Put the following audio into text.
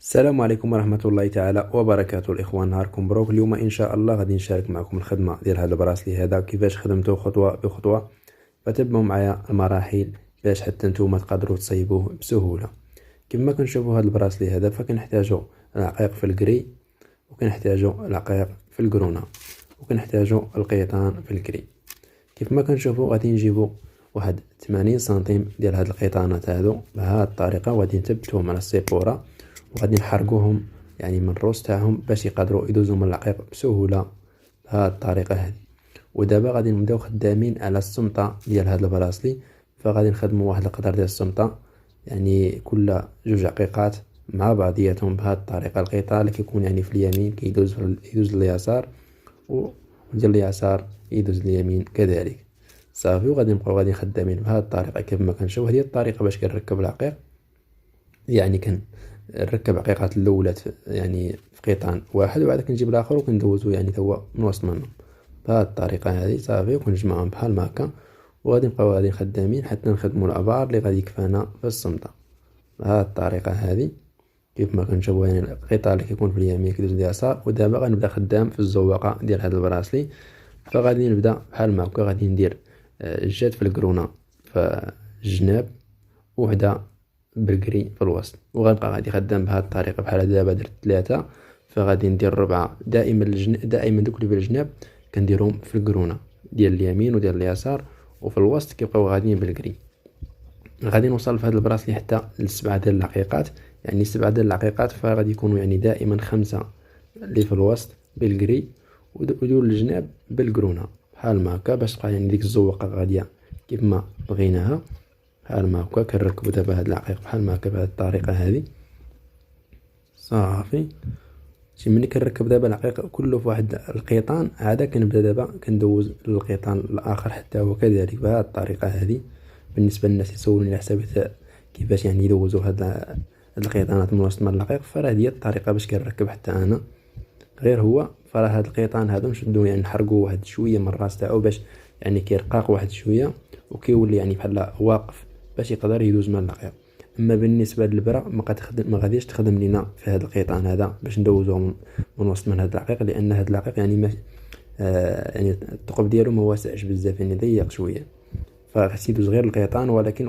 السلام عليكم ورحمة الله تعالى وبركاته. الإخوان، نهاركم مبروك. اليوم إن شاء الله غادي نشارك معكم الخدمة ديال هذا البراسلي هذا، كيفاش خدمته خطوة بخطوة. فتبعوا معايا المراحل باش حتى نتوما تقدروا تصيبوه بسهولة. كما كنشوفوا هذا البراسلي هذا فكنحتاجوا العقيق في الكري، وكنحتاجوا العقيق في القرونة، وكنحتاجوا القيطان في الكري. كيف ما كنشوفوا غادي نجيبوا واحد 80 سنتيم ديال هاد القيطانات هادو بهذه الطريقة، وغادي نثبتوهم على السيبورة، وغادي نحرقوهم يعني من الروس تاعهم باش يقدروا يدوزوا من العقيق بسهوله بهذه الطريقه هذه. ودابا غادي نبداو خدامين على السمطه ديال هذا البراسلي. فغادي نخدموا واحد القدر ديال السمطه، يعني كل جوج عقيقات مع بعضياتهم بهذه الطريقه. القطع اللي كيكون يعني في اليمين يدوز لليسار، وديال اليسار يدوز لليمين كذلك. صافي، وغادي نبقاو غادي خدامين بهذه الطريقه كيف ما كنشوف. هذه الطريقه باش كنركب العقيق، يعني نركب عقيقات الاولى يعني في قيطان واحد، وبعد كنجيب الاخر وكندوزو يعني هو من وسط منهم بهذه الطريقه هذه. صافي، وكنجمعهم بحال ما هكا، وغادي نبقاو غادي خدامين حتى نخدموا الابار اللي غادي يكفانا في الصمته بهذه الطريقه هذه كيف ما كنشوفوا. يعني القطع اللي كيكون في اليمين كيدوز لليسار. ودابا غنبدا خدام في الزواقه ديال هذا البراسلي. فغادي نبدا بحال ما هكا، غادي ندير جات في القرونه في الجناب، وحده بالكري في الوسط، وغنبقى غادي خدام بهذه الطريقه. بحال دابا درت 3، فغادي ندير 4. دائما دوك اللي في الجناب كنديرهم في القرونه ديال اليمين وديال اليسار، وفي الوسط كيبقاو غاديين بالكري. غادي نوصل في هذا البراسلي حتى ل7 ديال العقيقات، يعني 7 ديال العقيقات. فغادي يكونوا يعني دائما 5 اللي في الوسط بالكري، ودول الجناب بالقرونه بحال ما هكا، باش تبقى يعني ديك الزوقه غاديه كيف ما بغيناها بحال ما هكا. كنركبو دابا هاد العقيق بحال ما هكا بهاد الطريقه هذه. صافي، شي ملي كنركب دابا العقيق كله في واحد القيطان، عاد كنبدا دابا كندوز للقيطان الاخر حتى هو كذلك بهاد الطريقه هذه. بالنسبه للناس يسولوني على حساب كيفاش يعني يدوزوا هاد القيطانات من وسط من العقيق، فراه هي الطريقه باش كنركب حتى انا. غير هو فراه هاد القيطان هادو نشدو يعني نحرقو واحد شويه من الراس تاعو باش يعني كيرقاق واحد شويه، وكيولي يعني بحال واقف باش يقدر يدوز من العقيق. اما بالنسبه للبرا ما غاديش تخدم لينا في هذا القيطان هذا باش ندوزوه من وسط من هذا العقيق، لان هذا العقيق يعني ما يعني الثقب ديالو ما واسعش بزاف، يعني ضيق شويه، فخص يدوز غير القيطان. ولكن